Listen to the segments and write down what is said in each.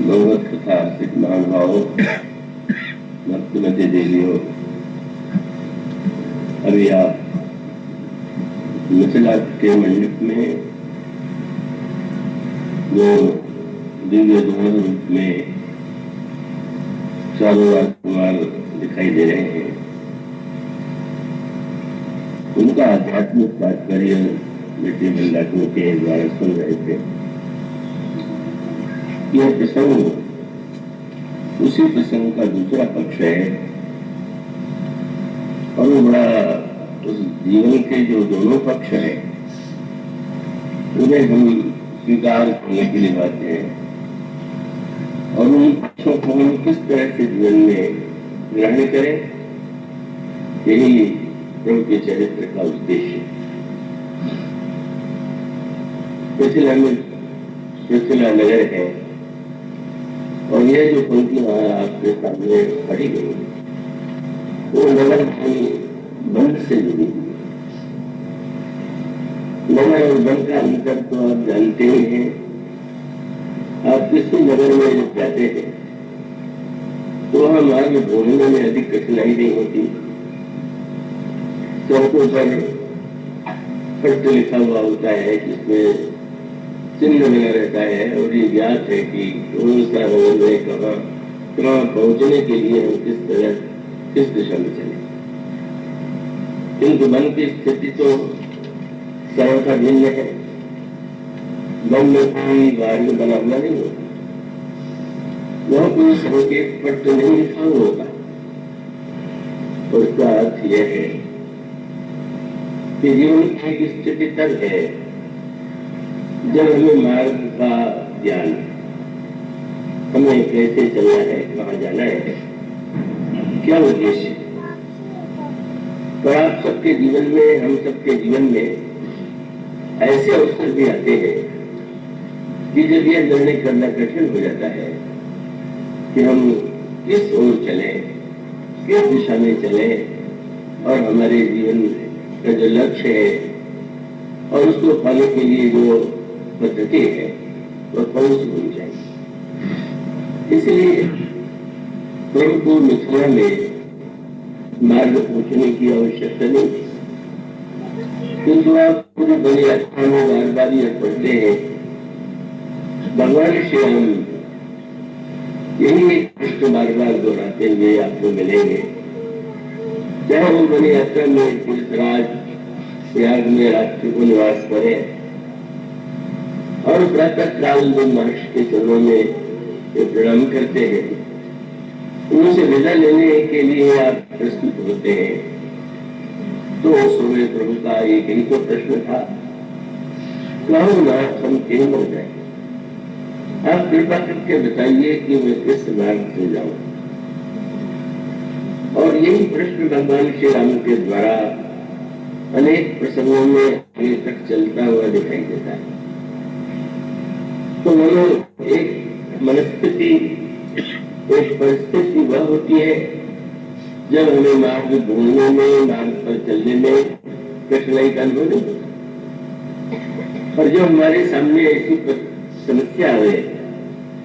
भगवत कथा आर्थिक महानुभाव भक्तिमती देवियों, अभी आप मिथिला के मंडप में जो दिव्य दोहन रूप में चारों राजकुमार दिखाई दे रहे हैं, उनका आध्यात्मिक तात्पर्य बेटे बंदाटों के द्वारा सुन रहे थे। यह प्रसंग उसी प्रसंग का दूसरा पक्ष है और वो बड़ा उस जीवन के जो दोनों पक्ष हैं उन्हें हम स्वीकार करने के लिए बातें हैं और उन पक्षों को हम किस तरह से जीवन में ग्रहण करें, यही प्रभु के चरित्र का उद्देश्य। मिथिला नगर है और यह जो पंक्तियां आपके सामने पढ़ी गई वो नगर की बंध से जुड़ी हुई। नगर और बंध का अंतर तो आप जानते ही हैं। आप किसी नगर में जब जाते हैं तो वहां मार्ग ढूंढने में अधिक कठिनाई नहीं होती। सड़कों पर फट लिखा हुआ होता है जिसमें चिन्ह बना रहता है और ये ज्ञात है कि कौन सा रोड है, कहाँ पहुंचने के लिए हम किस दिशा में चले। किंतु मन की स्थिति तो सर्वथा भिन्न है। मन में कोई मार्ग बना हुआ नहीं होता, वह कोई संकेत पत्र नहीं लिखा हुआ होता। और उसका अर्थ यह है कि जीवन की एक स्थिति तब है जब हमें मार्ग का ज्ञान, हमें कैसे चलना है, कहाँ जाना है, क्या उद्देश्य है। पर आप सबके जीवन में, हम सबके जीवन में ऐसे अवसर भी आते हैं कि जब यह निर्णय करना कठिन हो जाता है कि हम किस ओर चले, किस दिशा में चले और हमारे जीवन का जो लक्ष्य है और उसको पाने के लिए जो पद्धति है वह कौन सी होनी चाहिए। इसलिए प्रभु को मिथिला में मार्ग पूछने की आवश्यकता नहीं थी। किंतु आप पूरी बड़ी यात्रा में बार बार यह पढ़ते हैं, भगवान श्री राम यही एक प्रश्न बार बार दोहराते हुए आपको मिलेंगे। चाहे वो बड़ी यात्रा में तीर्थराज प्रयाग में रात्रि को निवास करें और प्रातः काल महर्षि के चरणों में प्रणाम करते हैं, उनसे विदा लेने के लिए आप प्रस्तुत होते हैं, तो सूर्य प्रभु का एक ही तो प्रश्न था, कहो ना हम कहीं मर जाए, आप कृपा करके बताइए कि मैं किस मार्ग से जाऊं। और यही प्रश्न भगवान श्री राम के द्वारा अनेक प्रसंगों में आगे तक चलता हुआ दिखाई देता है। तो मनो एक मनस्थिति, एक परिस्थिति वह होती है जब हमें मार्ग ढूंढने में, मार्ग पर चलने में कठिनाई का अनुभव नहीं होता। और जब हमारे सामने ऐसी समस्या आवे,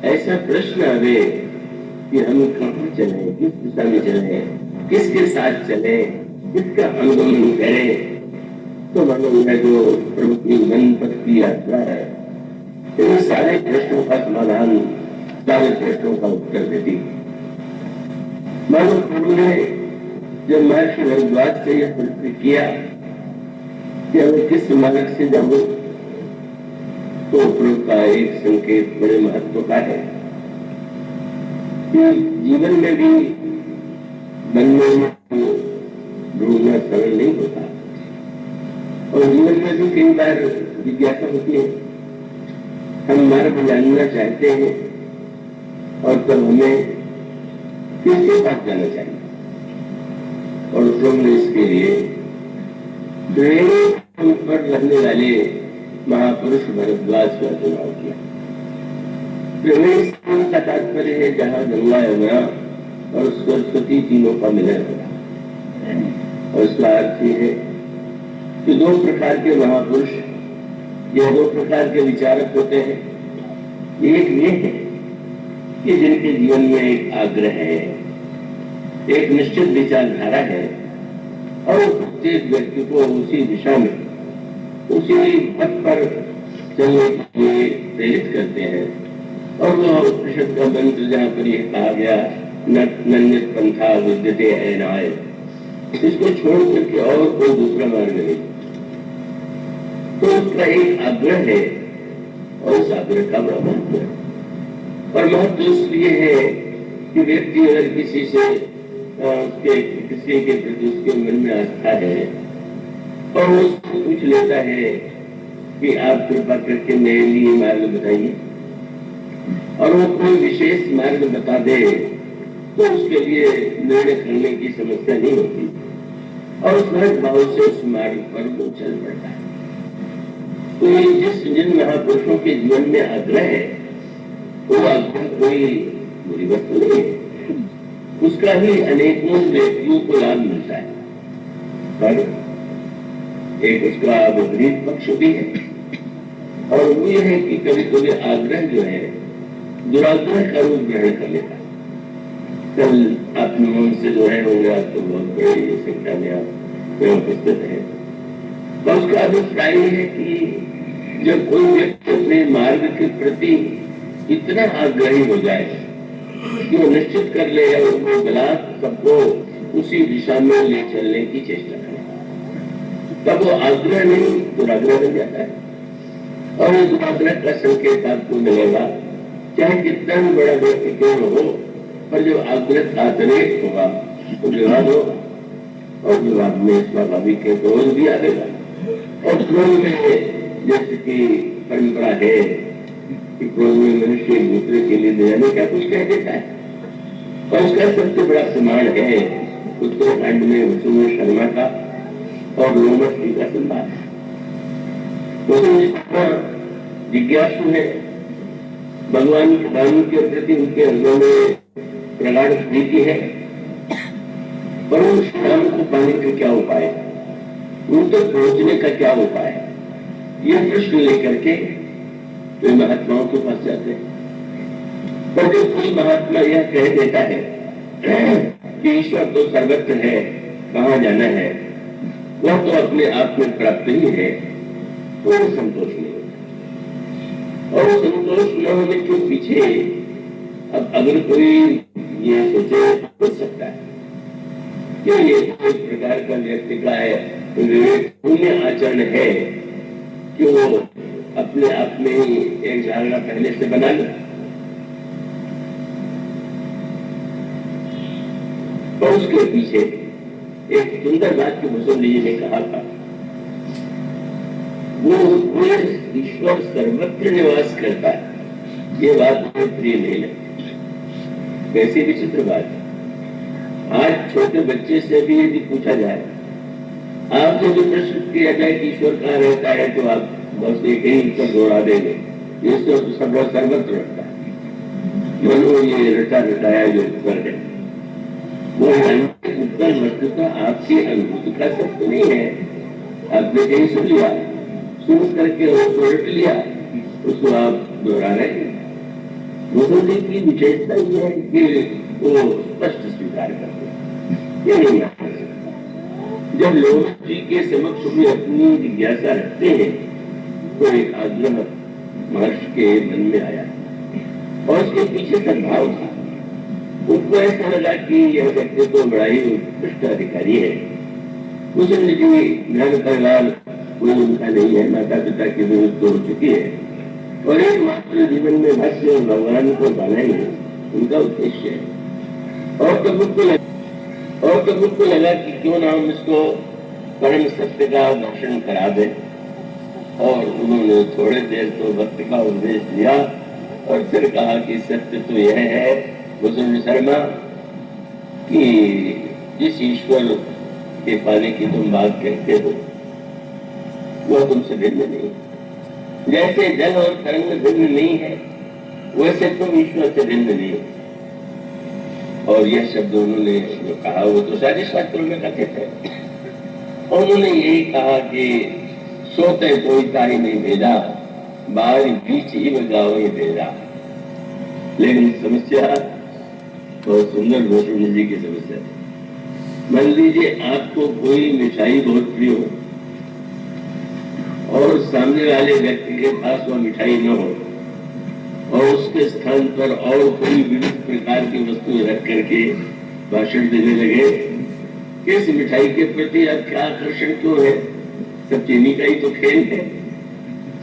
ऐसा प्रश्न आवे कि हम कहाँ चले, किस दिशा में चले, किसके साथ चले, किसका अनुगमन करें, तो मानो यह जो प्रभु की मन पथ की यात्रा है इन सारे प्रश्नों का समाधान, सारे प्रश्नों का उत्तर देती। मानो प्रभु ने जब महर्षि भरद्वाज से यह प्रश्न किया कि हमें किस मार्ग से जाऊं, तो प्रभु का एक संकेत बड़े महत्व का है कि जीवन में भी बनने ढूंढना सरल नहीं होता और जीवन में भी कई बार जिज्ञासा होती है, हम मार्ग जानना चाहते हैं और तब हमें किसके पास जाना चाहिए। और प्रभु ने इसके लिए प्रेम पर रहने वाले महापुरुष भरद्वाज का चुनाव किया। प्रेम का तात्पर्य है जहाँ गंगा यमुना और सरस्वती तीनों का मिलन होगा। और इसका अर्थ है कि दो प्रकार के महापुरुष, यह दो प्रकार के विचारक होते हैं। एक ये है कि जिनके जीवन में एक आग्रह है, एक निश्चित विचारधारा है और वो प्रत्येक व्यक्ति को उसी दिशा में, उसी पथ पर चलने के लिए प्रेरित करते हैं। और वो उपनिषद का मंत्र जहाँ पर यह कहा गया नन्यत पंथा विद्यते ऐनाय, इसको छोड़ करके और कोई दूसरा मार्ग नहीं, तो उसका एक आग्रह है और उस आग्रह का बड़ा महत्व है। और महत्व इसलिए है कि व्यक्ति अगर किसी से किसी के प्रति उसके मन में आस्था है और वो उसको पूछ लेता है कि आप कृपा करके मेरे लिए मार्ग बताइए, और वो कोई विशेष मार्ग बता दे तो उसके लिए निर्णय करने की समस्या नहीं होती और सहज भाव से उस मार्ग पर वो चल पड़ता है। तो ये जिन महापुरुषों के जीवन में आग्रह है, वो आग्रह कोई बुरी वस्तु नहीं है, उसका ही अनेकों व्यक्तियों को लाभ मिलता है, पर एक उसका विपरीत पक्ष भी है। और वो ये है कि कभी कभी आग्रह जो है दुराग्रह का रूप ग्रहण कर लेता है। कल अपने मन से जो है होंगे, आप तो बहुत बड़ी संख्या में आप उपस्थित है, तो उसका अभिप्राय है कि जब कोई व्यक्ति अपने मार्ग के प्रति इतना आग्रही हो जाए कि वो निश्चित कर ले या वो गलत सबको उसी दिशा में ले चलने की चेष्टा करे, तब वो आग्रह नहीं दुराग्रह बन जाता है। और ये दुराग्रह का संकेत आपको मिलेगा, चाहे कितना भी बड़ा व्यक्ति क्यों हो, पर जब आग्रह अतिरेक होगा तो विवाद होगा, और विवाद में स्वाभाविक है क्रोध भी आएगा। और क्रोध में जैसे कि परंपरा है कि क्रोध में मनुष्य एक दूसरे के लिए दयालु क्या कुछ कह देता है, और उसका सबसे बड़ा प्रमाण है उत्तराखंड में वसुंधरा शर्मा का और लोमस जी का संवाद। जिज्ञासु है, भगवान के प्रति उनके अंगों में प्रगाढ़ प्रीति है, पर उस राम को पाने का क्या उपाय है, उन तक पहुंचने का क्या उपाय है, यह प्रश्न लेकर के वे महात्माओं के पास जाते हैं। पर जो कोई महात्मा यह कह देता है कि ईश्वर तो सर्वत्र है, कहाँ जाना है, वह तो अपने आप में प्राप्त ही है, तो संतोष नहीं होता। और संतोष न होने के पीछे अब अगर कोई ये सोचे हो सकता है कि ये एक प्रकार का व्यक्ति का है पुण्य आचरण है कि वो अपने आप में ही एक धारणा पहले से बना ले, और उसके पीछे एक सुंदर बात की वसुंधरा जी ने कहा था, वो ईश्वर सर्वत्र निवास करता है, ये बात मुझे प्रिय नहीं लगती। कैसी विचित्र बात है। आज छोटे बच्चे से भी यदि पूछा जाए, आपसे जो प्रश्न किया जाए कि ईश्वर कहाँ रहता है, तो आप बस एक ही उत्तर दोहरा देंगे, ईश्वर तो सर्वत्र रहता है। मनो ये रटा रटाया जो उत्तर है, वो उत्तर वस्तुतः आपकी अनुभूति का सत्य नहीं है। आपने कहीं सुन लिया, सुन करके उसको रट लिया, उसको आप दोहरा रहे हैं। वसुंधरा की विशेषता यह है कि वो स्पष्ट स्वीकार करते हैं, ये नहीं कर सकता। जब लोग जी के समक्ष भी अपनी जिज्ञासा रखते हैं, तो एक आग्रह महर्षि के मन में आया और उसके पीछे सद्भाव था। उसको ऐसा लगा कि यह व्यक्ति तो बड़ा ही उत्कृष्ट अधिकारी है। वसुंधरा जी घर परिवार कोई उनका नहीं है, माता पिता की जरूरत हो चुकी है, और एक मात्र जीवन में भक्त भगवान को पाना ही उनका उद्देश्य है। और तब उनको लगा कि क्यों ना हम इसको परम सत्य का दर्शन करा दें, और उन्होंने थोड़े देर तो भक्ति का उपदेश दिया और फिर कहा कि सत्य तो यह है वसुंधरा शर्मा कि जिस ईश्वर के पाने की तुम बात कहते हो वह तुमसे भिन्न नहीं। जैसे जल और तरंग भिन्न नहीं है, वैसे तुम ईश्वर से भिन्न नहीं हो। और यह शब्द उन्होंने जो कहा वो तो सारे शास्त्रों में कथित है। और उन्होंने यही कहा कि सोते कोई तारी नहीं भेजा, बाहरी बीच ही में गाँव ही भेजा। लेकिन समस्या बहुत सुंदर गोस्वामी जी की समस्या थी। मान लीजिए आपको कोई मिठाई बहुत प्रिय हो और सामने वाले व्यक्ति के पास वह मिठाई न हो और उसके स्थान पर और कोई विविध प्रकार की वस्तु रख करके भाषण देने लगे कि इस मिठाई के प्रति अब क्या आकर्षण क्यों है, सब चीनी का ही तो खेल है,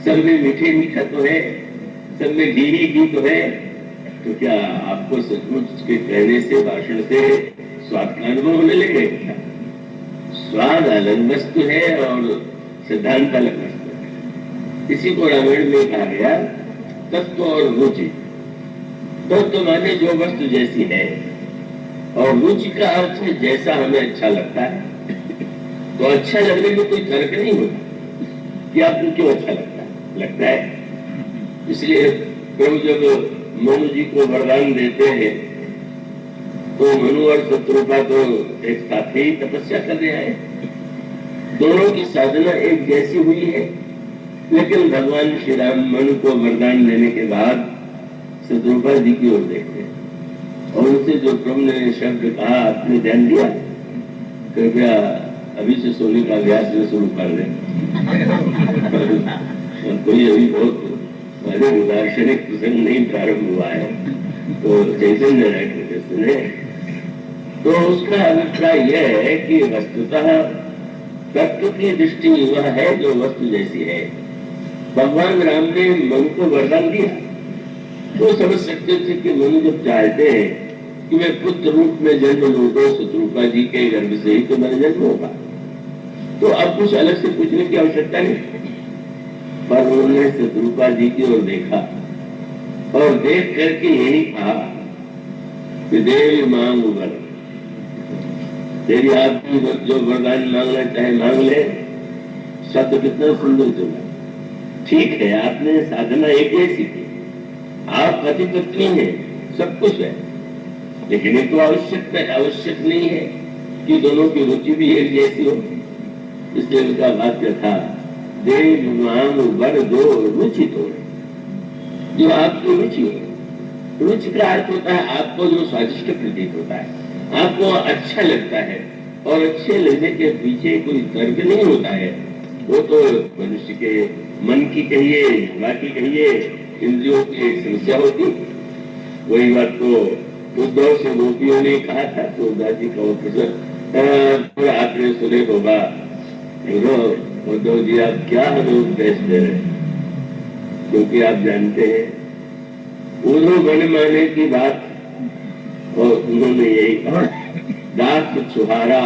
सब में मीठे मीठा तो है, सब में घी ही घी तो है, तो क्या आपको सचमुच के कहने से भाषण से स्वाद का अनुभव होने लगेगा? स्वाद अलग वस्तु है और सिद्धांत अलग वस्तु है। इसी को रामायण में कहा गया तत्व और रुचि। तत्व माने जो वस्तु जैसी है, और रुचि का अर्थ है जैसा हमें अच्छा लगता है। तो अच्छा लगने में कोई तर्क नहीं होता कि आपको क्यों अच्छा लगता है। इसलिए प्रभु जब मनु जी को वरदान देते हैं तो मनु और शत्रुपा तो एक साथ ही तपस्या कर रहे हैं, दोनों की साधना एक जैसी हुई है, लेकिन भगवान श्री राम मनु को वरदान देने के बाद शत्रुपा जी की ओर देखते हैं और उनसे जो प्रभु ने शब्द कहा आपने ध्यान दिया, कृपया अभी से सोने का अभ्यास में शुरू कर दें। कोई अभी बहुत दार्शनिक प्रसंग नहीं प्रारंभ हुआ है तो चैतन्य ने तो उसका अभिप्राय यह है कि वस्तुतः तत्व की दृष्टि वह है जो वस्तु जैसी है। भगवान राम ने मन को वरदान दिया तो समझ सकते थे कि मनु जब चाहते हैं कि मैं पुत्र रूप में जन्म लूं तो शत्रुपा जी के गर्भ से ही तो मेरा जन्म होगा, तो अब कुछ अलग से पूछने की आवश्यकता नहीं। पर उन्होंने शत्रुपा जी की ओर देखा और देख करके यही कहा कि देवी मांग वर, तेरी आप जो वरदान मांगना चाहे मांग ले। शब्द कितना सुंदर चला। ठीक है, आपने साधना एक जैसी की, आप पति पत्नी हैं, सब कुछ है, लेकिन ये तो आवश्यक नहीं है कि दोनों की रुचि भी एक जैसी हो। इसलिए उनका वाक्य था देव मांग वर दो रुचि तो, जो आपकी रुचि हो। रुचि का अर्थ होता है आपको जो स्वादिष्ट प्रतीत होता है, आपको अच्छा लगता है, और अच्छे लगने के पीछे कोई तर्क नहीं होता है। वो तो मनुष्य के मन की कहिए, हवा की कहिए, इंद्रियों की एक समस्या होती। वही बात तो उद्धव से गोपियों ने कहा था, तो उद्धव जी का वो प्रसंग आपने सुने होगा। उद्धव जी आप क्या हमें उपदेश दे रहे हैं, क्योंकि आप जानते हैं उन्होंने बन माने की बात, और उन्होंने यही कहा दात छुहारा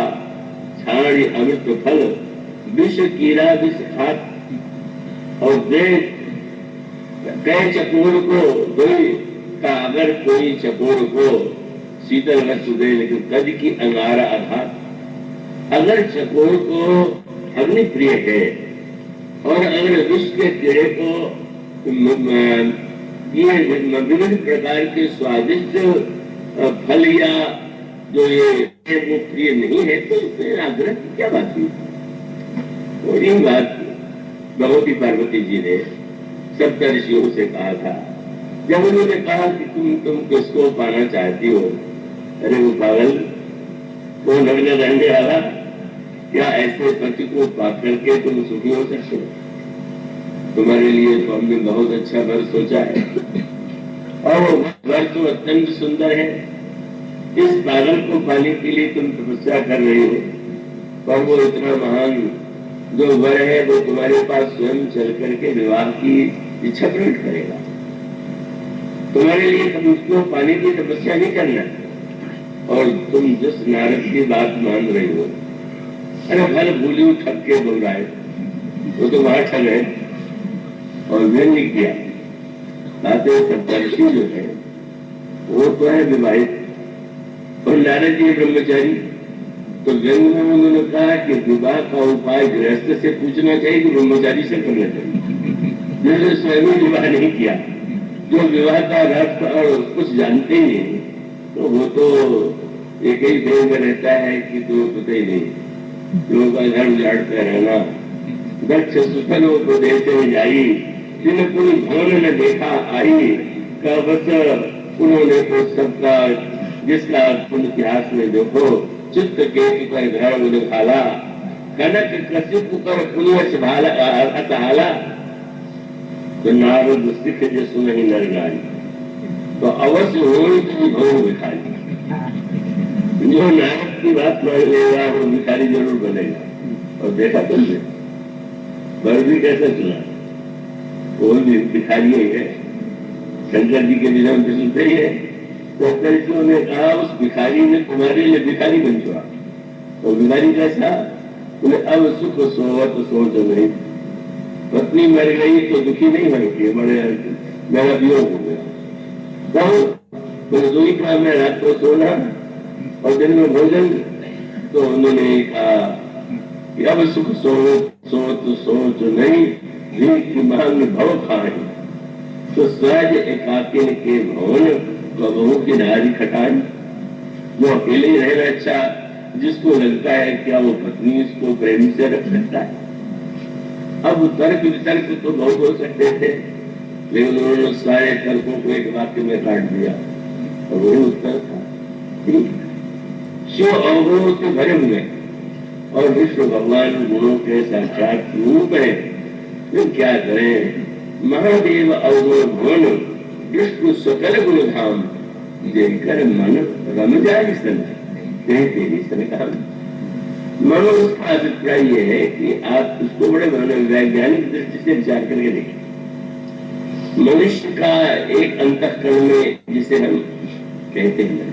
छाणी अमृत फल विष कीड़ा विष खात, और देख कह चकोर को दोई का, अगर कोई चकोर को शीतल वस्तु दे लेकिन तज की अंगारा आघात। अगर चकोर को अग्नि प्रिय है और अगर विष के कीड़े को ये विभिन्न प्रकार के स्वादिष्ट फल या जो ये प्रिय नहीं है, तो इसमें आग्रह की क्या बात हुई। और ये बात भगवती पार्वती जी ने सप्तऋषियों से कहा था, जब उन्होंने कहा कि तुम किसको पाना चाहती हो। अरे वो पागल, वो नग्न रहने वाला, क्या ऐसे पति को पा करके तुम सुखी हो सकते हो? तुम्हारे लिए तो हमने बहुत अच्छा वर सोचा है, और वो वर तो अत्यंत सुंदर है। इस पागल को पाने के लिए तुम तपस्या कर रही हो, पर वो इतना महान जो वर है वो तुम्हारे पास स्वयं चल करके विवाह की इच्छा प्रकट करेगा। तुम्हारे लिए तुम उसको पाने की तपस्या नहीं करना, और तुम जिस नारद की बात मान रही हो, अरे भले भूली ठग के बोल रहा है, वो तो वहां ठग है। और व्यंग्य किया बातें सप्तऋषि जो है वो तो है विवाहित, और नारद जी ब्रह्मचारी। तो व्यंग में उन्होंने कहा कि विवाह का उपाय गृहस्थ से पूछना चाहिए कि ब्रह्मचारी से करना चाहिए, जिसने स्वयं विवाह नहीं किया, जो विवाह का अर्थ और कुछ जानते ही नहीं, तो वो तो एक ही भेद में रहता है कि तो पता ही नहीं, लोगों का धर्म झाड़ते रहना। दक्ष सुखनों को देते जाई, जिन्हें कोई भवन न देखा आई, का बस उन्होंने तो सबका, जिसका तुम इतिहास में देखो, चित्त केतु कर घर उलघाला, कनक कशिप कर पुण्य भाला अतहाला, तो नारद सिख जो सुनहि नर नारी, तो अवश्य हो भव भिखारी। जो नारद की बात मान लेगा वो भिखारी जरूर बनेगा। और देखा तुमने पर भी कैसा सुना, वो भी भिखारी ही है। शंकर जी के विधान तो सुनते ही है। तो कृष्ण ने कहा उस भिखारी ने तुम्हारे लिए भिखारी बन चुका। और भिखारी कैसा, उन्हें अब सुख सोवत सोच नहीं, पत्नी मर गई तो दुखी नहीं होगी, मेरा वियोग हो गया। तो दुई का मैं रात को सोना और दिन में भोजन। तो उन्होंने कहा कि अब सुख सोच नहीं, की मांग भव खाए, तो सहज एकाकिन के भवन बहू की नारी खटाई। वो अकेले ही रहना अच्छा, जिसको लगता है क्या वो पत्नी इसको प्रेम से रख सकता है। अब तर्क वितर्क तो बहुत हो सकते थे, लेकिन उन्होंने सारे तर्कों को एक वाक्य में काट दिया और वही उत्तर था। शिव अवगुणों से भरे हुए और विष्णु भगवान गुणों के साक्षात रूप है, तो क्या करें। महादेव अवगुण भवन विष्णु सकल गुण धाम, देखकर मन रम जाए सन तेरी सन काम। मनुष्य का अभिप्राय यह है कि आप इसको बड़े वैज्ञानिक दृष्टि से विचार करके देखें। मनुष्य का एक अंतःकरण में जिसे हम कहते हैं,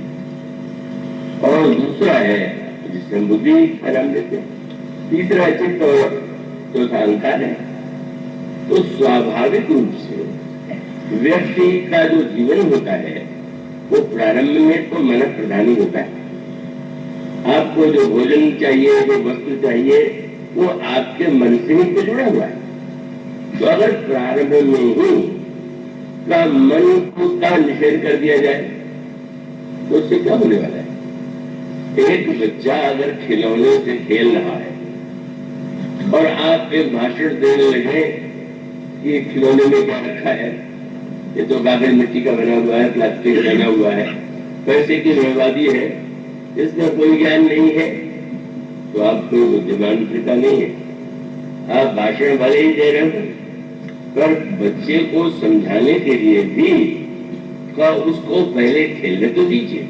और दूसरा है जिसे हम बुद्धि का नाम देते हैं, तीसरा चित्त और चौथा अहंकार है। तो स्वाभाविक रूप से व्यक्ति का जो जीवन होता है वो प्रारंभ में तो मन प्रधानी होता है। आपको जो भोजन चाहिए, जो वस्तु चाहिए, वो आपके मन से ही तो जुड़ा हुआ है। तो अगर प्रारंभ में ही का मन का निषेध कर दिया जाए तो उससे क्या होने वाला है। एक बच्चा अगर खिलौने से खेल रहा है और आप एक भाषण देने लगे कि खिलौने में क्या रखा है, ये तो कागज मिट्टी का बना हुआ है, प्लास्टिक का बना हुआ है, पैसे की बर्बादी है, इसमें कोई ज्ञान नहीं है, तो आप कोई बुद्धिमान पिता नहीं है। आप भाषण भले ही दे रहे हो, पर बच्चे को समझाने के लिए भी का उसको पहले खेलने तो दीजिए।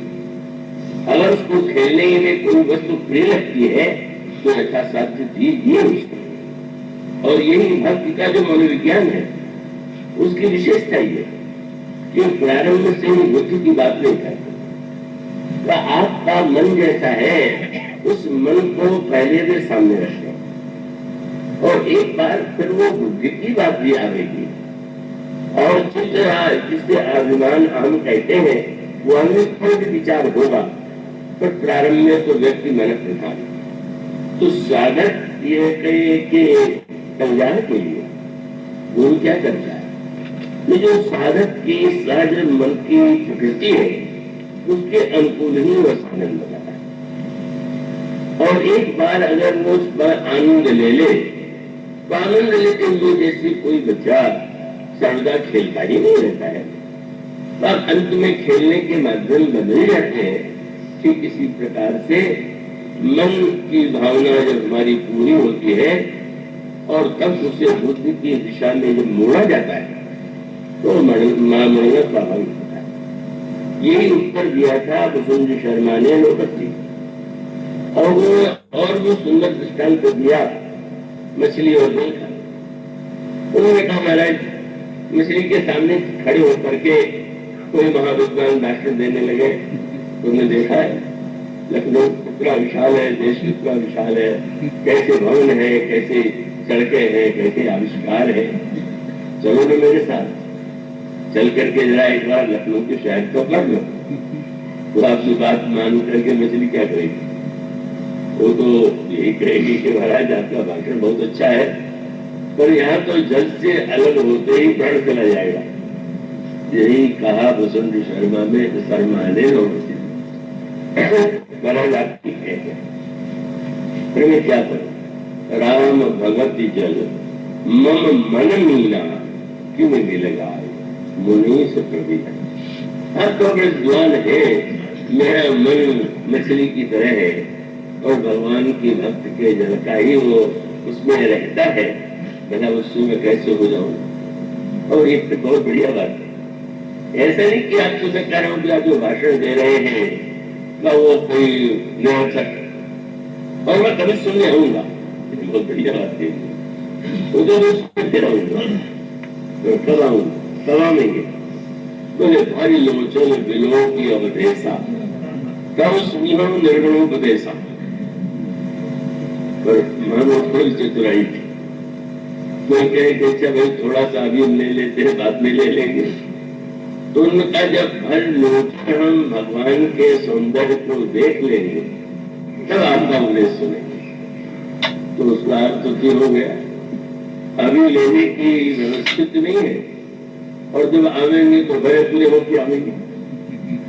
अगर उसको खेलने में कोई वस्तु प्रिय लगती है तो यथासाध्य दीजिए उसको। और यही भक्ति का जो मनोविज्ञान है उसकी विशेषता ये कि प्रारंभ से ही बुद्धि की बात नहीं करता। तो आपका मन जैसा है उस मन को पहले से सामने रखें और एक बार फिर वो बुद्धि की बात भी आएगी। और जिससे अभिमान हम कहते हैं वो हमें खुद विचार होगा, पर प्रारंभ में तो व्यक्ति मन प्रधान। तो साधक ये कहे कि कल्याण के लिए गुरु क्या करता है, ये जो साधक की सहज मन की प्रकृति है उसके अनुकूल ही वह साधन बनाता है। और एक बार अगर वो उस पर आनंद ले ले तो आनंद लेते हुए जैसे कोई बच्चा सर्वदा खेलता ही नहीं रहता है, तब अंत में खेलने के माध्यम बदल जाते हैं कि किसी प्रकार से मन की भावना जब हमारी पूरी होती है और तब उसे बुद्धि की दिशा में जब मोड़ा जाता है तो मोड़ना स्वाभाविक होता है। यही उत्तर दिया था वसुंधरा शर्मा ने लोकसी। और वो सुंदर दृष्टांत दिया मछली और जल का। उन्होंने कहा महाराज मछली के सामने खड़े होकर के कोई महाविद्वान भाषण देने लगे, तुमने देखा है लखनऊ कितना विशाल है, देश कितना विशाल है, कैसे भवन है, कैसे सड़कें हैं, कैसे आविष्कार है, चलो ना मेरे साथ चल करके जरा एक बार लखनऊ के शहर को कर लो। तो आपकी बात मान करके मछली क्या करेगी, वो तो यही कहेगी कि महाराज आपका भाषण बहुत अच्छा है, पर यहाँ तो जल से अलग होते ही प्राण चला जाएगा। यही कहा वसुंधरा शर्मा ने लोगों से। महाराज आप ठीक है, फिर मैं क्या करूं, राम भगवती जल मम मन मीना क्यों भी लगा मुनि से प्रवीण। आप तो बड़े जुआन है, मेरा मन मछली की तरह है और भगवान की भक्त के जल का ही वो उसमें रहता है, भला उससे मैं कैसे हो जाऊं। और एक तो बहुत बढ़िया बात है, ऐसा नहीं कि आप सुबह कह रहे हो कि आप जो भाषण दे रहे हैं का वो कोई निरर्थक, और मैं कभी सुनने आऊंगा, बहुत बढ़िया बात है, वो जो सुनते रहूंगा तो कब आऊंगा, कब आएंगे बोले भारी लोचन बिलो की अवधेशा तब सुनियो निर्गुणोपदेशा। पर मानो थोड़ी चतुराई थी, कोई कहे कि अच्छा भाई थोड़ा सा अभी हम ले लेते हैं, बाद में ले लेंगे, तो उनका जब भर लोचन हम भगवान के सौंदर्य को देख लेंगे तब आपका उपदेश सुनेंगे। तो उसका अर्थ तो हो गया, अभी लेने की व्यवस्थित नहीं है, और जब आवेंगे तो भरे पूरे होकर आवेंगे।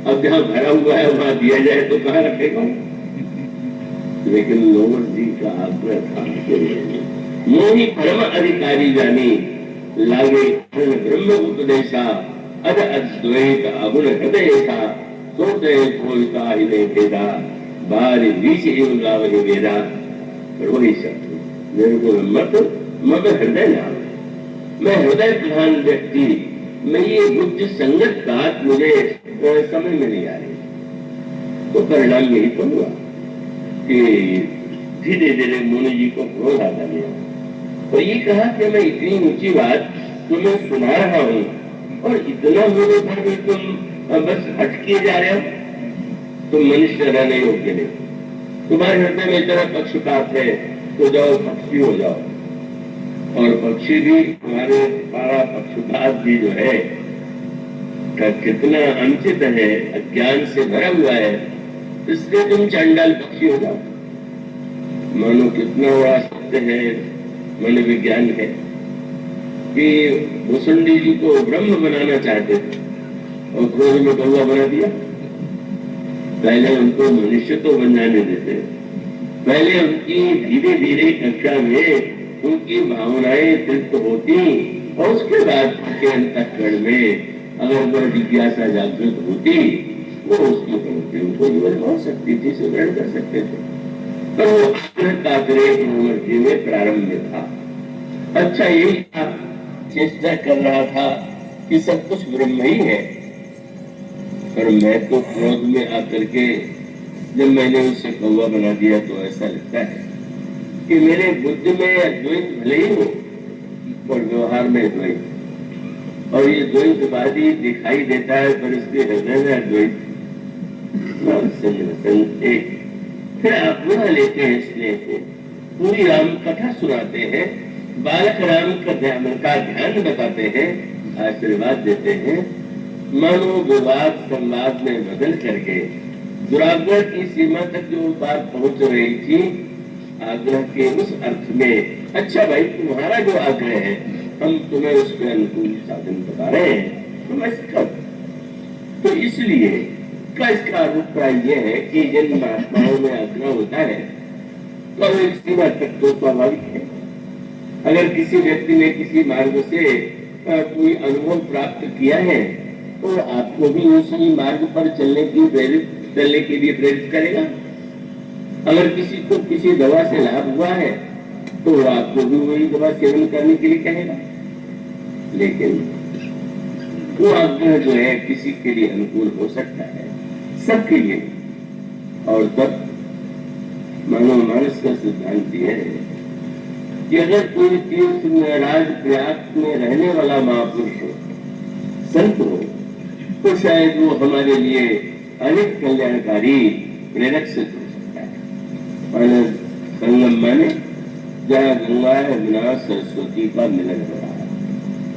अब जहाँ भरा हुआ है वहां दिया जाए तो कहाँ रखेगा। लेकिन लोवर जी का आग्रह था, मोही परम अधिकारी जानी लागे ब्रह्म उपदेशा अद अद्वैत अगुण हृदय था सोते कोयता ही नहीं भेदा बारी बीच एवं गावही वेदा। पर वही शब्द मेरे को मत मत हृदय नाम, मैं हृदय प्रधान व्यक्ति, मैं ये बुद्ध संगत बात मुझे समझ में नहीं आ रही। तो परिणाम यही तो हुआ कि धीरे धीरे मुनि जी को क्रोध आता गया, तो ये कहा कि मैं इतनी ऊंची बात तुम्हें सुना रहा हूँ और इतना मेरे पर भी तुम बस हटके जा रहे हो, तुम मनुष्य रहने योग्य नहीं, तुम्हारे हृदय में इतना पक्षपात है तो जाओ पक्षी हो जाओ। और पक्षी भी तुम्हारे पारा पक्षपात भी जो है का कितना अनुचित है, अज्ञान से भरा हुआ है, इसलिए तुम चांडाल पक्षी हो जाओ। मानो कितना बड़ा सत्य है, मन विज्ञान है कि भुसुंडी जी को ब्रह्म बनाना चाहते थे और क्रोध में कौवा बना दिया। पहले उनको मनुष्य तो बन जाने देते, पहले उनकी धीरे धीरे कक्षा में उनकी भावनाएं तृप्त होती और उसके बाद उनके अंतःकरण में अगर वह जिज्ञासा जागृत होती वो उसकी प्रवृत्ति उनको जीवन बहुत सकती थी, सुग्रहण कर सकते थे। पर वो उम्र जी में प्रारंभ में था। अच्छा यही था, चेष्टा कर रहा था कि सब कुछ ब्रह्म ही है, पर मैं तो क्रोध में आकर के जब मैंने उसे कौवा बना दिया तो ऐसा लगता है कि मेरे बुद्धि में अद्वैत भले ही हो और व्यवहार में द्वैत, और ये द्वैतवादी दिखाई देता है पर इसके हृदय में अद्वैत। एक फिर अपना लेते हैं स्नेह से, पूरी राम कथा सुनाते हैं, बालक राम का ध्यान बताते हैं, आशीर्वाद देते हैं, मानो विवाद संवाद में बदल करके दुराग्रह की सीमा तक जो बात पहुंच रही थी, आग्रह के उस अर्थ में अच्छा भाई तुम्हारा जो आग्रह है हम तुम्हें उसके अनुकूल साधन बता रहे हैं, तुम ऐसा कर। तो इसलिए का इसका अभिप्राय यह है कि जिन महात्माओं में आग्रह होता है तो एक सीमा तक तो स्वाभाविक है। अगर किसी व्यक्ति ने किसी मार्ग से कोई अनुभव प्राप्त किया है तो आपको भी उसी मार्ग पर चलने के लिए प्रेरित करेगा। अगर किसी को किसी दवा से लाभ हुआ है तो आपको भी वही दवा सेवन करने के लिए कहेगा। लेकिन वो आग्रह जो है किसी के लिए अनुकूल हो सकता है, सबके लिए। और तब मानस का सिद्धांत यह है कि अगर कोई तीर्थ में राज प्रयाग में रहने वाला महापुरुष हो, संत हो, तो शायद वो हमारे लिए अनेक कल्याणकारी प्रेरक सिद्ध हो सकता है। संगम माने जहाँ गंगा यमुना सरस्वती का मिलन हो रहा है,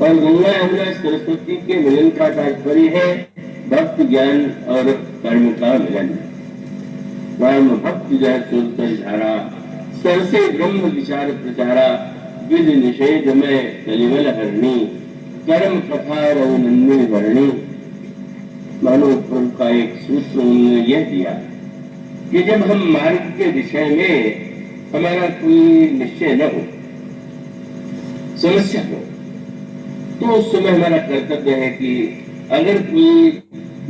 और गंगा यमुना सरस्वती के मिलन का तात्पर्य है भक्त ज्ञान और कर्म का मिलन। राम भक्त जय सुरतर धारा सरसे ब्रह्म विचार प्रचारा विधि निषेध में कलिमल हरणी कर्म कथा रघुनंदिनी भरणी। मानो प्रभु का एक सूत्र उन्होंने यह दिया कि जब हम मार्ग के विषय में हमारा कोई निश्चय न हो, समस्या हो, तो उस समय हमारा कर्तव्य है कि अगर कोई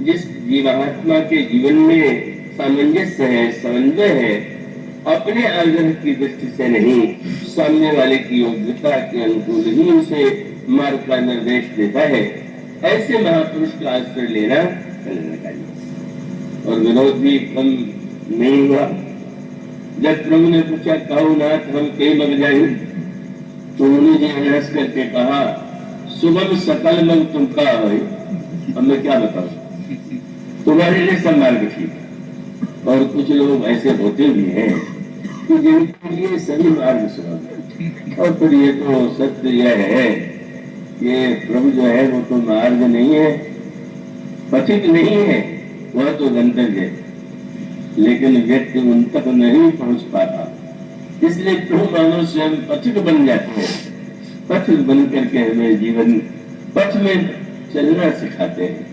जिस जीवात्मा के जीवन में सामंजस्य है, समन्वय है, अपने आग्रह की दृष्टि से नहीं, सामने वाले की योग्यता के अनुकूल ही उसे मार्ग का निर्देश देता है, ऐसे महापुरुष का आश्रय लेना चाहिए। और विरोध भी कम नहीं हुआ। जब प्रभु ने पूछा, कहो नाथ हम कई मग जाए, तो उन्होंने जो हंस करके कहा, सुबह सकल मग तुम का है, अब मैं क्या बताऊं, तुम्हारे लिए सब मार्ग ठीक है। और कुछ लोग ऐसे होते भी हैं कि जिनके लिए सभी मार्ग सुगम। और फिर ये तो सत्य यह है, ये प्रभु जो है वो तो मार्ग नहीं है, पथिक नहीं है, वह तो गंतव्य है, लेकिन व्यक्ति उन तक नहीं पहुंच पाता। इसलिए प्रभु मानव स्वयं पथिक बन जाते हैं, पथिक बन करके हमें जीवन पथ में चलना सिखाते हैं।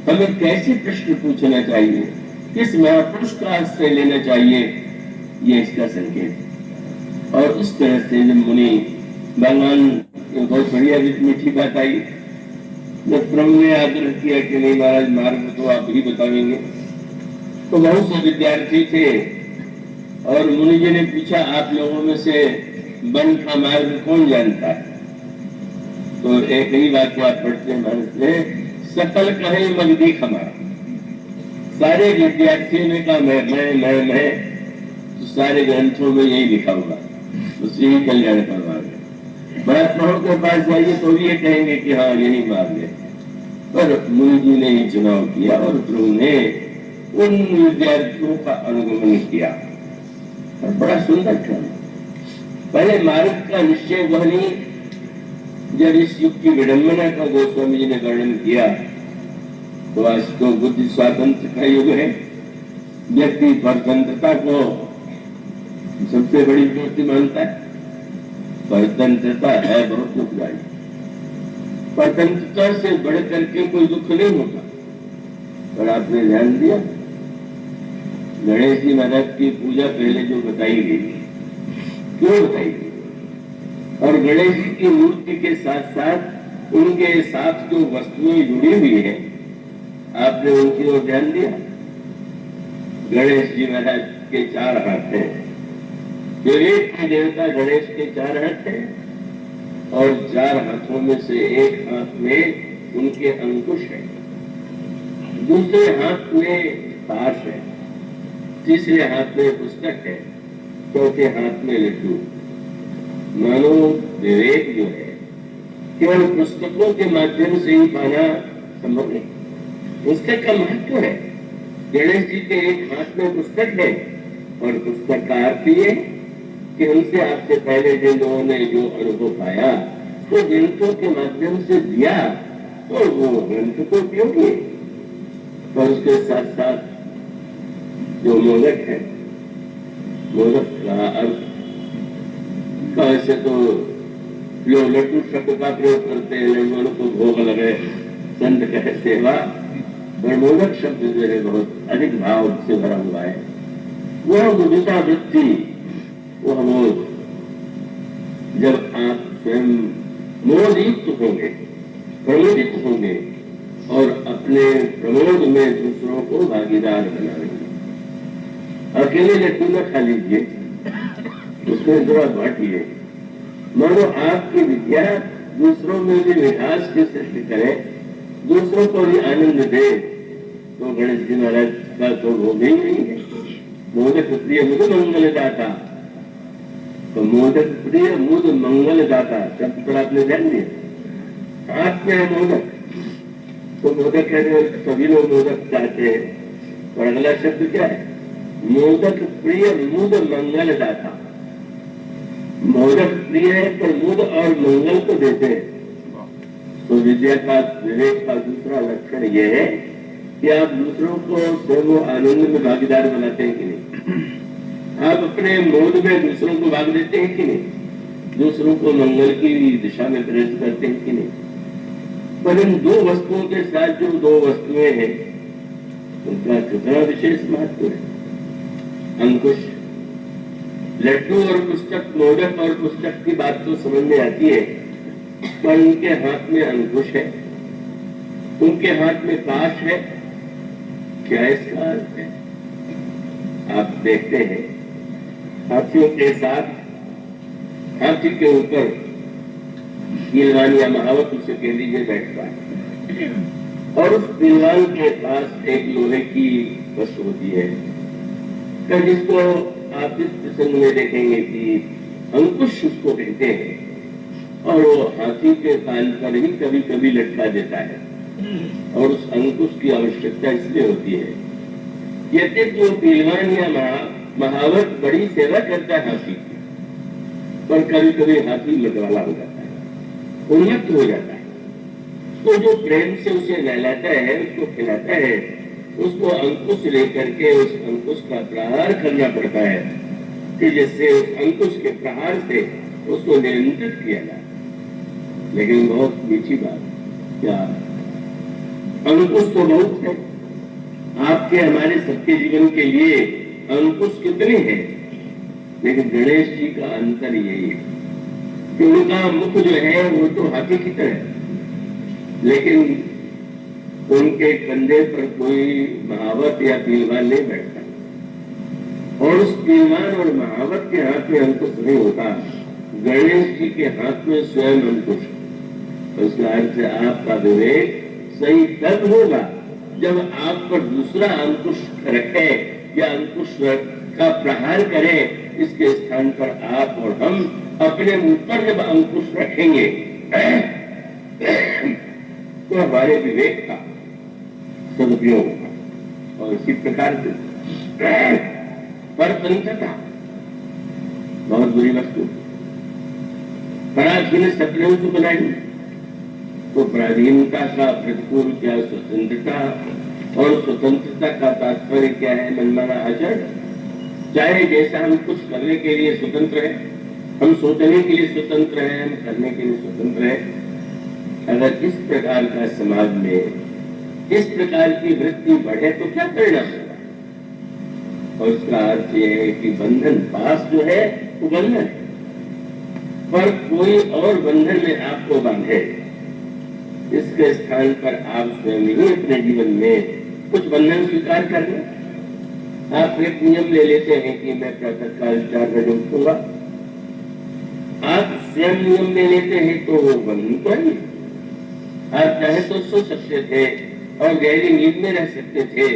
हमें कैसे प्रश्न पूछना चाहिए, किस महापुरुष का आश्रय लेना चाहिए, ये इसका संकेत है। और उस तरह से जब मुनि भगवान बहुत बढ़िया मीठी बात आई, जब प्रभु ने आग्रह किया कि नहीं महाराज मार्ग तो आप ही बताएंगे, तो बहुत से विद्यार्थी थे और मुनि जी ने पूछा, आप लोगों में से वन का मार्ग कौन जानता है? तो एक ही वाक्य आप पढ़ते हैं, सकल कहे मगदीख हमारा। सारे विद्यार्थियों ने कहा मैं, तो सारे ग्रंथों में यही लिखा हुआ, उससे ही कल्याण करवा गए। महात्माओं के पास जाइए तो भी ये कहेंगे कि हाँ यही मार्ग है, पर मुनि जी ने ही चुनाव किया और प्रभु ने उन विद्यार्थियों का अनुगमन किया। और बड़ा सुंदर क्रम। पहले मार्ग का निश्चय वह नहीं, जब इस युग की विडंबना का गोस्वामी जी ने वर्णन किया, तो आज तो बुद्धि स्वातंत्र का युग है, व्यक्ति स्वतंत्रता को सबसे बड़ी चुनौती मानता है। स्वतंत्रता है बहुत दुखदायी, स्वतंत्रता से बढ़ करके कोई दुख नहीं होता। पर आपने ध्यान दिया, गणेश जी महाराज की पूजा पहले जो बताई गई, क्यों बताई गई? और गणेश जी की मूर्ति के साथ साथ उनके साथ जो वस्तुएं जुड़ी हुई है, आपने उनकी ओर ध्यान दिया? गणेश जी महाराज के 4 हाथ हैं, जो एक ही देवता गणेश के 4 हाथ हैं, और 4 हाथों में से एक हाथ में उनके अंकुश है, दूसरे हाथ में पाश है, तीसरे हाथ में पुस्तक है, चौथे हाथ में लड्डू। मानो विवेक जो है केवल पुस्तकों के माध्यम से ही पाना संभव नहीं। पुस्तक का महत्व है। गणेश जी के एक हाथ में पुस्तक है, और पुस्तक का अर्थ ये कि उनसे आपसे पहले जिन लोगों ने जो अनुभव पाया तो ग्रंथों के माध्यम से दिया, तो वो ग्रंथ को उपयोगी है। और उसके साथ साथ जो मोदक है, मोदक का अर्थ ऐसे तो लोग लड्डू शब्द का प्रयोग करते हैं, लड्डुओं को भोग लगे, संत कहे सेवा, और मोदक शब्द जो है बहुत अधिक भाव से भरा हुआ है। वह मुदिता वृत्ति, वह मोद, जब आप स्वयं मोदित होंगे, प्रमोदित होंगे और अपने प्रमोद में दूसरों को भागीदार बनाएंगे। अकेले लड्डू न खा लीजिए, उसमें थोड़ा बांटिए। मानो आपकी विद्या दूसरों में भी विकास की सृष्टि करे, दूसरों को भी आनंद दे, तो गणेश जी महाराज का तो वो भी नहीं है। मोदक प्रिय मुद मंगल दाता, तो मोदक प्रिय मुद मंगल दाता शब्द पर आपने ध्यान दिया। हाथ में है मोदक, तो मोदक है, सभी लोग मोदक चाहते हैं। और अगला शब्द क्या है? मोदक प्रिय मुद मंगल दाता। मोदक प्रिय है पर मुद और मंगल को देते हैं। तो विद्या का, विवेक का दूसरा लक्षण यह है कि आप दूसरों को स्वयं आनंद में भागीदार बनाते हैं कि नहीं? आप अपने मोद में दूसरों को भाग देते हैं कि नहीं? दूसरों को मंगल की दिशा में प्रेरित करते हैं कि नहीं? पर इन 2 वस्तुओं के साथ जो 2 वस्तुएं हैं, उनका कितना विशेष महत्व है। अंकुश, लड्डू और पुस्तक, मोदक और पुस्तक की बात तो समझ में आती है, पर उनके हाथ में अंकुश है, उनके हाथ में पाश है, क्या इसका अर्थ है? आप देखते हैं हाथियों के साथ हाथी के ऊपर पहलवान या महावत उसे कह दीजिए बैठता है और उस पहलवान के पास एक लोहे की वस्तु होती है जिसको आप इस प्रसंग में देखेंगे कि अंकुश उसको कहते हैं और वो हाथी के कान पर ही कभी कभी लटका देता है और उस अंकुश की आवश्यकता इसलिए होती है यदि जो पहलवान या महावत बड़ी सेवा करता है हाथी की पर कभी कभी हाथी लटवाला हो जाता है उन्नत हो जाता है तो जो प्रेम से उसे नहलाता है उसको खिलाता है उसको अंकुश लेकर के उस अंकुश का प्रहार करना पड़ता है कि जिससे उस अंकुश के प्रहार से उसको नियंत्रित किया जाए। लेकिन बहुत मीठी बात क्या अंकुश तो बहुत है आपके हमारे सबके जीवन के लिए अंकुश कितने हैं लेकिन गणेश जी का अंतर यही है कि उनका मुख जो है वो तो हाथी की तरह लेकिन उनके कंधे पर कोई महावत या पहलवान नहीं बैठता और उस पहलवान और महावत के हाथ में अंकुश नहीं होता गणेश जी के हाथ में स्वयं अंकुश उसका अर्थ आपका विवेक सही तब होगा जब आप पर दूसरा अंकुश रखे या अंकुश का प्रहार करे इसके स्थान पर आप और हम अपने ऊपर जब अंकुश रखेंगे तो हमारे विवेक का सदुपयोग होगा और इसी प्रकार से परतंत्रता बहुत बुरी वस्तु पराधीन सपने को बनाई तो पराधीनता का प्रतिकूल क्या स्वतंत्रता और स्वतंत्रता का तात्पर्य क्या है मनमाना आचरण चाहे जैसा हम कुछ करने के लिए स्वतंत्र है हम सोचने के लिए स्वतंत्र है हम करने के लिए स्वतंत्र है अगर इस प्रकार का समाज में इस प्रकार की वृत्ति बढ़े तो क्या परिणाम होगा और इसका अर्थ यह है कि बंधन पास जो है वो बंधन है पर कोई और बंधन में आपको बांधे इसके स्थान पर आप स्वयं ही अपने जीवन में कुछ बंधन स्वीकार कर लें आप एक नियम ले लेते हैं कि मैं प्रातःकाल 4 बजे उठूंगा आप स्वयं नियम ले लेते हैं तो वो बंधन तो है आप चाहे तो सो सकते थे और गहरी नींद में रह सकते थे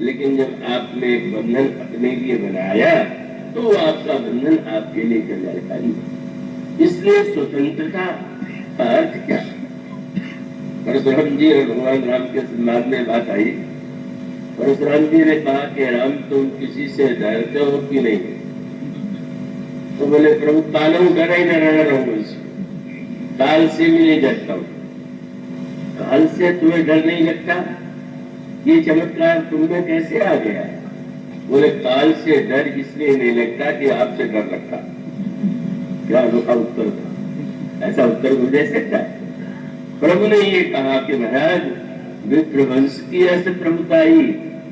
लेकिन जब आपने एक बंधन अपने लिए बनाया तो आपका बंधन आपके लिए कल्याणकारी इसलिए स्वतंत्रता का अर्थ क्या परशुराम जी और भगवान राम के संवाद में बात आई परशुराम जी ने कहा कि राम तुम किसी से डरते हो कि नहीं तो बोले प्रभु तालों डरा ही डरा रहूंगा काल से भी नहीं डरता हूं काल से तुम्हें डर नहीं लगता ये चमत्कार तुमने कैसे आ गया बोले काल से डर इसलिए नहीं लगता कि आपसे डर लगता क्या अनोखा उत्तर था ऐसा उत्तर मुझे दे सकता है प्रभु ने ये कहा कि महाराज विप्रवंश की ऐसे प्रभुताई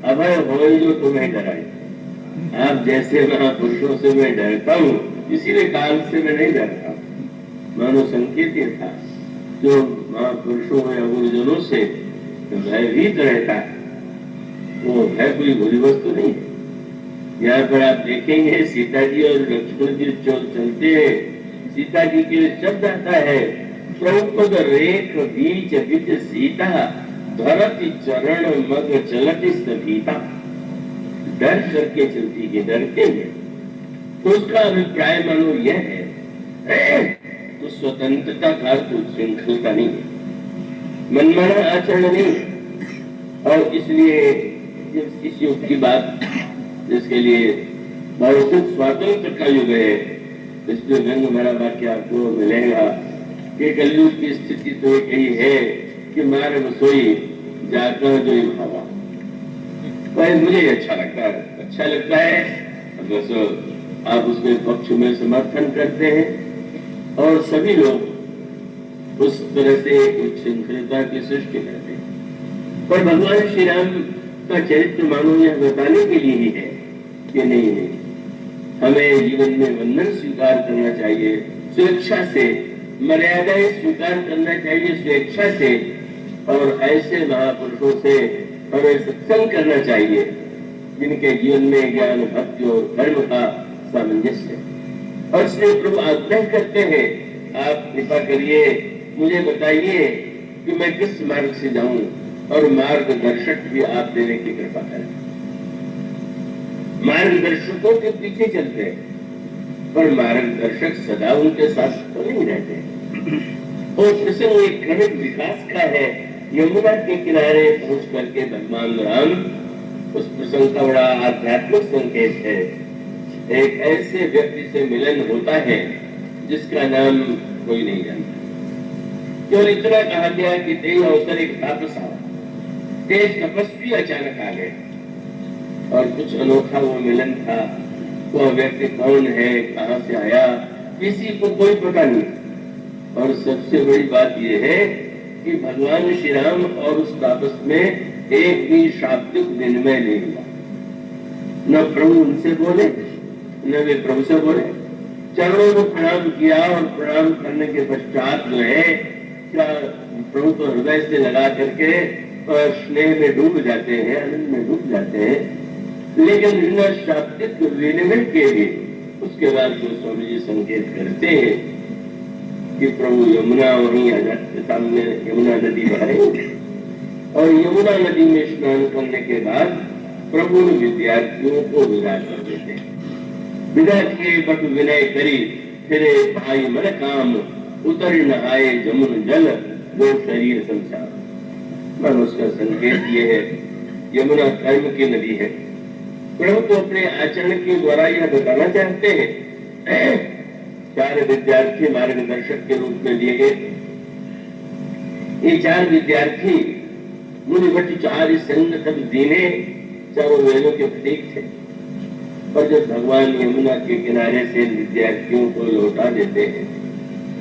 अभय हो जो तुम्हें डराए आप जैसे महापुरुषों से मैं डरता हूँ इसीलिए काल से मैं नहीं डरता मानो संकेत ये था जो महापुरुषों या गुरुजनों से भयभीत रहता है वो भय कोई बुरी वस्तु नहीं है यहाँ पर आप देखेंगे सीता जी और लक्ष्मण जी चलते हैं सीता जी के लिए शब्द आता है प्रभुपद रेख बीच विच सीता धरती चरण मग चलती सभीता डर करके चलती है डरते हुए तो उसका अभिप्राय मानो यह है तो स्वतंत्रता का तो श्रृंखलता नहीं है मनमाना आचरण नहीं और इसलिए इस युग की बात जिसके लिए भौतिक स्वातंत्र का युग है इसमें रंग भरा वाक्य आपको मिलेगा कि कलयुग की स्थिति तो यही है कि मार रसोई जाकर जो भावा पर मुझे अच्छा लगता है अगर आप उसके पक्ष में समर्थन करते हैं और सभी लोग उस तरह से एक श्रृंखलता की सृष्टि करते हैं पर भगवान श्री राम का चरित्र मानो यह बताने के लिए ही है कि नहीं हमें जीवन में बंधन स्वीकार करना चाहिए स्वेच्छा से मर्यादाएं स्वीकार करना चाहिए स्वेच्छा से और ऐसे महापुरुषों से हमें सत्संग करना चाहिए जिनके जीवन में ज्ञान भक्ति और कर्म का सामंजस्य है। और इसलिए प्रभु आग्रह करते हैं, आप कृपा करिए, मुझे बताइए कि मैं किस मार्ग से जाऊं, और मार्गदर्शक भी आप देने की कृपा करें। मार्गदर्शकों के पीछे चलते हैं, पर मार्गदर्शक सदा उनके साथ तो नहीं रहते। और प्रसंग एक क्रमिक विकास का है। यमुना के किनारे पहुंच करके भगवान राम, उस प्रसंग का बड़ा आध्यात्मिक संकेत है। एक ऐसे व्यक्ति से मिलन होता है जिसका नाम कोई नहीं जानता। केवल इतना कहा गया कि तेज अवसर एक तापस आया, तेज तपस्वी अचानक आ गए, और कुछ अनोखा वो मिलन था। वह व्यक्ति कौन है, कहां से आया, किसी को कोई पता नहीं। और सबसे बड़ी बात यह है कि भगवान श्री राम और उस तापस में एक भी शाब्दिक विनिमय नहीं हुआ। न प्रभु उनसे बोले, न वे प्रभु से बोले। चरणों को प्रणाम किया, और प्रणाम करने के पश्चात जो है क्या प्रभु को हृदय से लगा करके स्नेह में डूब जाते हैं, आनंद में डूब जाते हैं। लेकिन बिना शाब्दिक विनिमय के भी उसके बाद जो स्वामी जी संकेत करते हैं कि प्रभु यमुना वहीं के सामने यमुना नदी बह रही, और यमुना नदी में स्नान करने के बाद प्रभु विद्यार्थियों को विदा कर देते हैं। विदा किए बट विनय करी, फिरे भाई मन काम, उतर न आए जमुन जल, वो शरीर संसार। मन उसका संकेत ये है, यमुना कर्म की नदी है। प्रभु तो अपने आचरण के द्वारा यह बताना चाहते हैं। 4 विद्यार्थी मार्गदर्शक के रूप में लिए गए। ये 4 विद्यार्थी मुनि भट्ट 4 संग सब दीने, चारों वेदों के प्रतीक थे। और जब भगवान यमुना के किनारे से विद्यार्थियों को लौटा देते हैं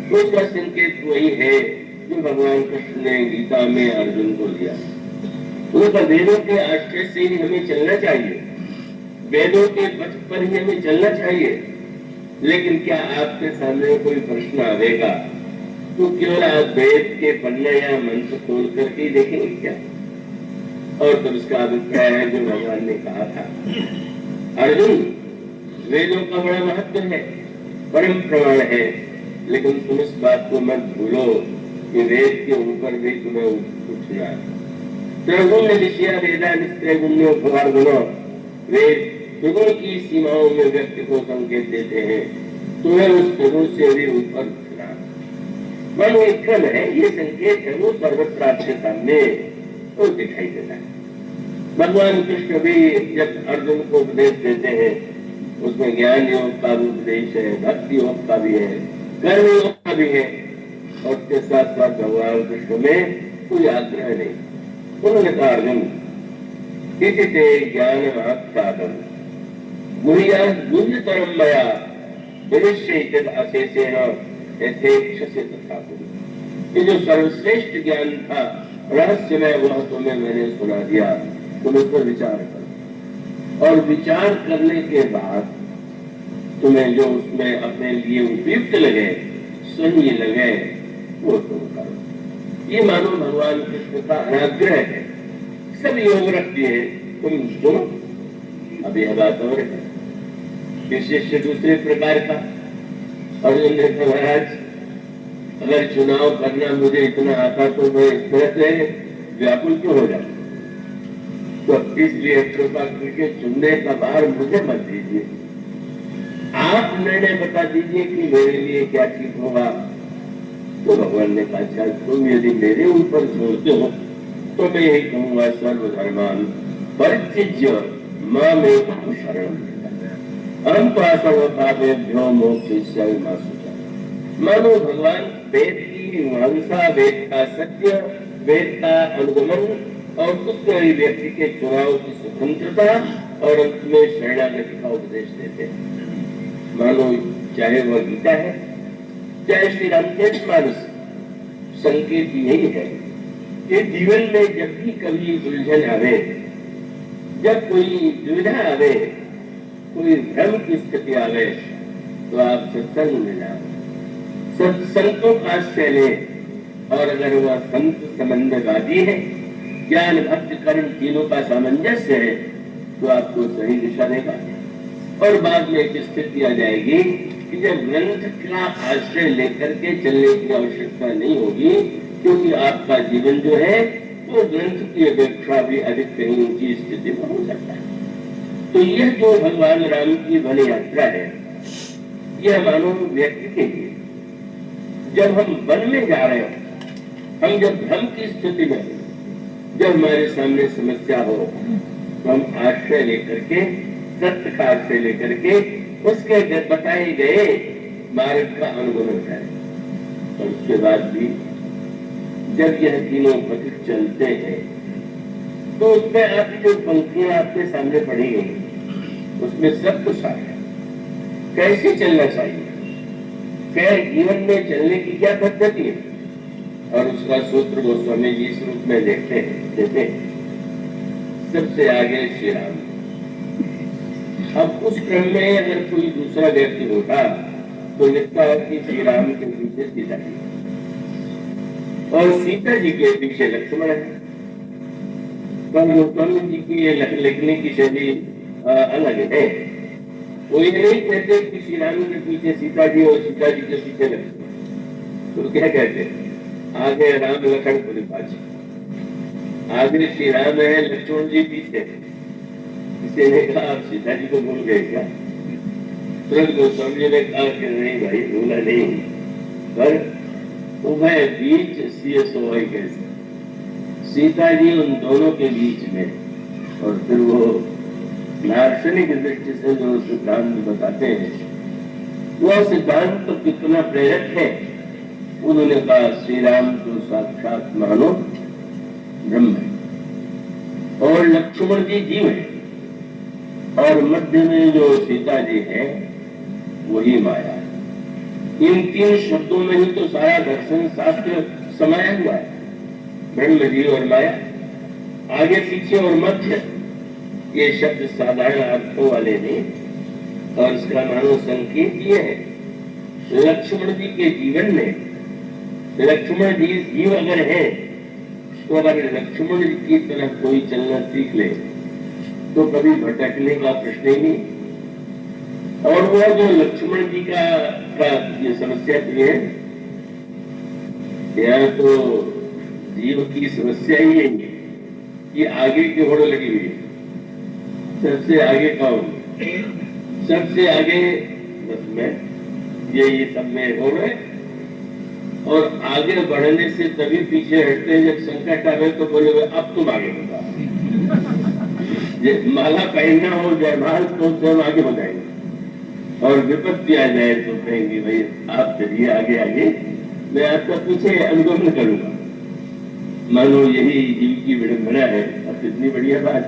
तो उसका संकेत वही है जो भगवान कृष्ण ने गीता में अर्जुन को दिया। उनका वेदों के आश्रय से ही हमें चलना चाहिए, वेदों के पथ पर ही हमें चलना चाहिए। लेकिन क्या आपके सामने कोई प्रश्न आवेगा तो केवल आप वेद के पन्ने या मंत्र खोल करके देखेंगे क्या? और तब उसका अभिप्राय है जो भगवान ने कहा था, अर्जुन वेदों का बड़ा महत्व है, परम प्रमाण है, लेकिन तुम इस बात को मत भूलो कि वेद के ऊपर भी तुम्हें उठना है। त्रिगुण विषया वेदा निस्त्रिगुण्यो भवार्जुनो, वेद त्रिगुण की सीमाओं में व्यक्ति को संकेत देते हैं, तुम्हें उस त्रिगुण से भी ऊपर उठना। मन एक क्रम है, ये संकेत है वो सर्वत्र आपके सामने तो दिखाई देता है। भगवान कृष्ण भी जब अर्जुन को उपदेश देते हैं, उसमें ज्ञान योग का भी उपदेश है, भक्ति योग का भी है, कर्म योग का भी है, और उसके साथ साथ भगवान कृष्ण में कोई आग्रह नहीं। उन्होंने कहा, अर्जुन किसी से ज्ञान आख्यातम गुह्या गुह्यतरम मया विनिश्चयित अशेषेण यथेक्षसे तथापि। ये जो सर्वश्रेष्ठ ज्ञान था रहस्यमय, वह तुम्हें मैंने सुना दिया, तुम उस पर विचार करो, और विचार करने के बाद तुम्हें जो उसमें अपने लिए उपयुक्त लगे, सही लगे, वो तुम करो। ये मानो भगवान कृष्ण का अनाग्रह है। सब योग रखती है, तुम सुनो। अब यह बात और है, शिष्य दूसरे प्रकार का। अर्जुन ने कहा, महाराज अगर चुनाव करना मुझे इतना आता तो मैं इस तरह से व्याकुल क्यों हो जाता? तो इसलिए कृपा करके चुनने का भार मुझे मत दीजिए, आप निर्णय बता दीजिए कि मेरे लिए क्या ठीक होगा। तो भगवान ने कहा, तुम यदि मेरे ऊपर छोड़ते हो तो मैं यही कहूंगा, सर्वधर्मान परित्यज्य मामेकं शरणं अहं सर्वपापेभ्यो मोक्षयिष्यामि मा शुचः। मानो भगवान वेद की मीमांसा, वेद का सत्य, वेद का अनुगमन और दूसरे व्यक्ति के चुनाव की स्वतंत्रता और अंत में शरणागति का उपदेश देते हैं। मानो चाहे वह गीता है, चाहे श्री रामचरितमानस, संकेत यही है कि जीवन में जब भी कभी उलझन आवे, जब कोई दुविधा आवे, कोई भ्रम की स्थिति आवे, तो आप सत्संग में जाओ, सत्संगों का आश्रय लें। और अगर वह संत संबंधवादी है ज्ञान भक्ति कर्म तीनों का सामंजस्य है तो आपको सही दिशा देगा। और बाद में एक स्थिति आ जाएगी कि जब ग्रंथ का आश्रय लेकर के चलने की आवश्यकता नहीं होगी, क्योंकि आपका जीवन जो है वो ग्रंथ की अपेक्षा भी अधिक कहीं ऊंची स्थिति में हो सकता है। तो यह जो भगवान राम की वन यात्रा है, यह मानव व्यक्ति के लिए जब हम वन में जा रहे हैं, हम जब भ्रम की स्थिति में, जब हमारे सामने समस्या हो तो हम आश्रय लेकर के, सत्य का आश्रय लेकर के उसके बताए गए मार्ग का अनुगमन करें। और उसके बाद भी जब यह तीनों पथिक चलते हैं तो उसमें आपकी जो पंक्तियां आपके सामने पड़ी गई उसमें सब कुछ आ गया। कैसे चलना चाहिए, क्या जीवन में चलने की क्या पद्धति है, और उसका सूत्र गोस्वामी जी इस रूप में देते हैं। सबसे आगे श्री राम। अब उस क्रम में अगर कोई दूसरा व्यक्ति होता तो लिखता है कि श्री राम के पीछे सीता जी और सीता जी के पीछे लक्ष्मण है। पर गोस्वामी जी की ये लिखने की शैली अलग है। वो ये नहीं कहते कि श्री राम के पीछे सीता जी और सीता जी के पीछे लक्ष्मण। तो क्या कहते हैं, आगे राम लखन पुरी पाछे, आगे श्री राम है, लक्ष्मण जी पीछे। किसी ने कहा आप सीता जी को भूल गए क्या? तुरंत गोस्वामी जी ने कहा कि नहीं भाई, भूला नहीं, पर उभय बीच सीएसओ कैसे, सीता जी उन दोनों के बीच में। और फिर वो दार्शनिक दृष्टि से जो सिद्धांत बताते हैं वह सिद्धांत तो कितना प्रेरक है। उन्होंने कहा श्री राम तो साक्षात मानो ब्रह्म है और लक्ष्मण जी जीव है और मध्य में जो सीता जी है वही माया है। इन तीन शब्दों में ही तो सारा दर्शन शास्त्र समाया हुआ है, ब्रह्म जी और माया। आगे पीछे और मध्य ये शब्द साधारण अर्थों वाले नहीं, और इसका मानो संकेत ये है लक्ष्मण जी के जीवन में, लक्ष्मण जी जीव अगर है तो अगर लक्ष्मण जी की तरह कोई चलना सीख ले तो कभी भटकने का प्रश्न ही नहीं। और वो जो लक्ष्मण जी का ये समस्या की है, यह तो जीव की समस्या ही है कि आगे की होड़ लगी हुई है। सबसे आगे कौन, सबसे आगे बस में ये सब में हो रहे, और आगे बढ़ने से तभी पीछे हटते हैं जब संकट आवे तो बोले अब तुम आगे बढ़ा। माला पहनना हो जयमाल तो स्वयं आगे हो जाएंगे, और विपत्ति आ जाए तो कहेंगे भाई आप चलिए आगे आगे, मैं आपका पीछे अनुगमन करूंगा। मानो यही जीव की विडंबना है। अब कितनी बढ़िया बात,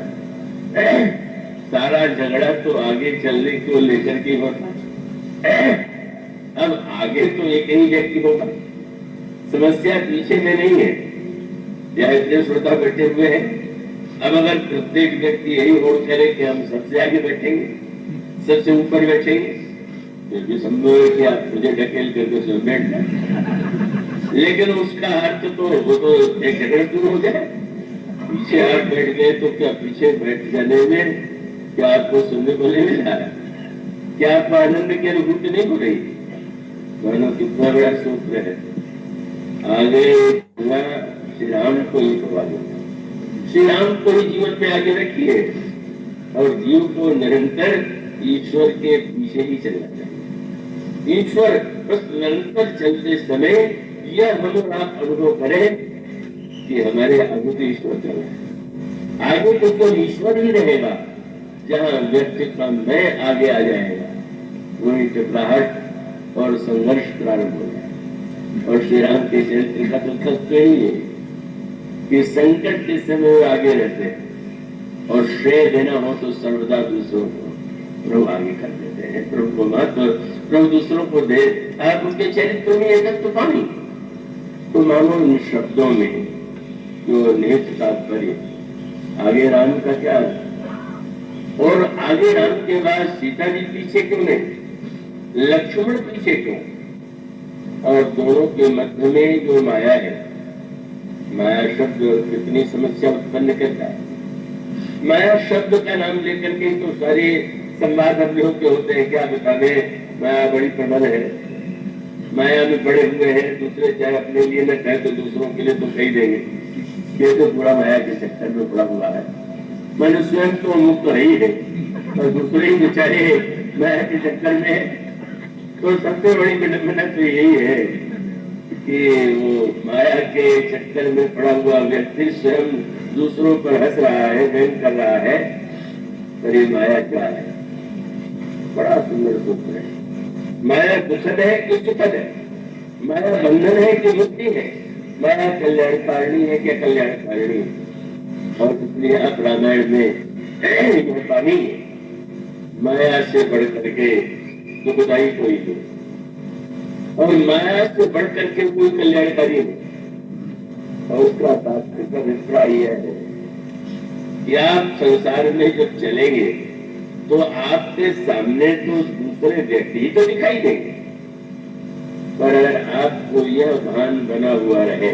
सारा झगड़ा तो आगे चलने को लेकर के होता, अब आगे तो एक ही व्यक्ति होगा, समस्या पीछे में नहीं है। यह इतने श्रोता बैठे हुए हैं, अब अगर प्रत्येक व्यक्ति यही होड़ करे कि हम सबसे आगे बैठेंगे, सबसे ऊपर बैठेंगे, फिर भी संभव है कि आप मुझे ढकेल करके उसमें बैठ जाए, लेकिन उसका अर्थ तो वो तो एक झगड़ा दूर हो जाए। पीछे आप बैठ गए तो क्या पीछे बैठ जाने में क्या आपको सुनने को नहीं मिल रहा है? क्या आपको आनंद की अनुभूति नहीं हो रही? मानो कितना बड़ा सूत्र है। आगे श्री राम को ही तो आगे, श्री राम को ही जीवन में आगे रखिए और जीव को निरंतर ईश्वर के पीछे ही चलना चाहिए। ईश्वर बस निरंतर चलते समय यह हम आप अनुभव करें कि हमारे आगे तो ईश्वर चल रहा है। आगे तो केवल ईश्वर ही रहेगा। जहां व्यक्ति का मैं आगे आ जाएगा वही टकराहट और संघर्ष प्रारंभ हो जाए। और श्री राम के चरित्र का तो तत्व ही है कि संकट के समय वो आगे रहते हैं, और श्रेय देना हो तो सर्वदा दूसरों को प्रभु आगे कर देते हैं। प्रभु को महत्व प्रभु दूसरों को दे। आप उनके चरित्र में एक तो पानी तो मानो इन शब्दों में जो निहित तात्पर्य, आगे राम का क्या, और आगे राम के बाद सीता जी पीछे क्यों नहीं, लक्ष्मण पीछे क्यों, और दोनों के मध्य में जो माया है माया शब्द कितनी समस्या उत्पन्न करता है। माया शब्द का नाम लेकर के तो सारे संवाद हम लोग के होते हैं, क्या बतावे माया बड़ी प्रबल है, माया में बड़े हुए हैं। दूसरे चाहे अपने लिए न कहे तो दूसरों के लिए तो कही देंगे ये तो पूरा माया के चक्कर में पड़ा हुआ है। मैंने स्वयं तो मुक्त ही है और दूसरे ही बेचारे माया के चक्कर में। तो सबसे बड़ी विडंबना तो यही है कि वो माया के चक्कर में पड़ा हुआ व्यक्ति स्वयं दूसरों पर हंस रहा है, व्यंग कर रहा है। पर ये माया क्या है? बड़ा सुंदर सूत्र है। माया दुखद है कि सुखद है? माया बंधन है कि मुक्ति है? माया कल्याणकारिणी है क्या कल्याणकारिणी? और इसलिए आप रामायण में पानी माया से बढ़ करके दुखदाई कोई हो और माया से बढ़ करके कोई कल्याणकारी नहीं। और उसका तात्विक अभिप्राय यह है कि आप संसार में जब चलेंगे तो आपके सामने तो दूसरे व्यक्ति ही तो दिखाई देंगे, पर अगर आपको यह भान बना हुआ रहे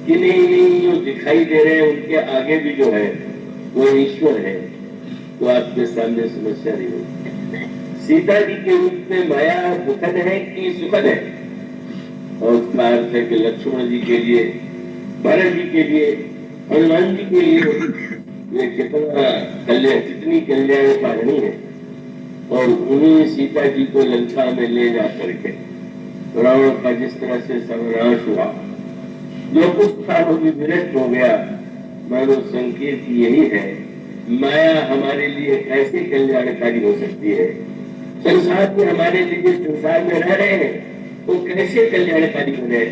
कि नहीं जो दिखाई दे रहे हैं उनके आगे भी जो है वो ईश्वर है, तो आपके सामने समस्या नहीं होगी। सीता जी के रूप में माया दुखद है कि सुखद है? और उसका अर्थ है कि लक्ष्मण जी के लिए, भरत जी के लिए, हनुमान जी के लिए ये कितनी कल्याणकारिणी है। और उन्हीं सीता जी को लंका में ले जा करके रावण का जिस तरह से सर्वनाश हुआ, जो कुछ था वो भी विनष्ट हो गया। मानो संकेत यही है माया हमारे लिए कैसे कल्याणकारी हो सकती है। संसार में हमारे लिए संसार में रह रहे हैं वो कैसे कल्याणकारी बने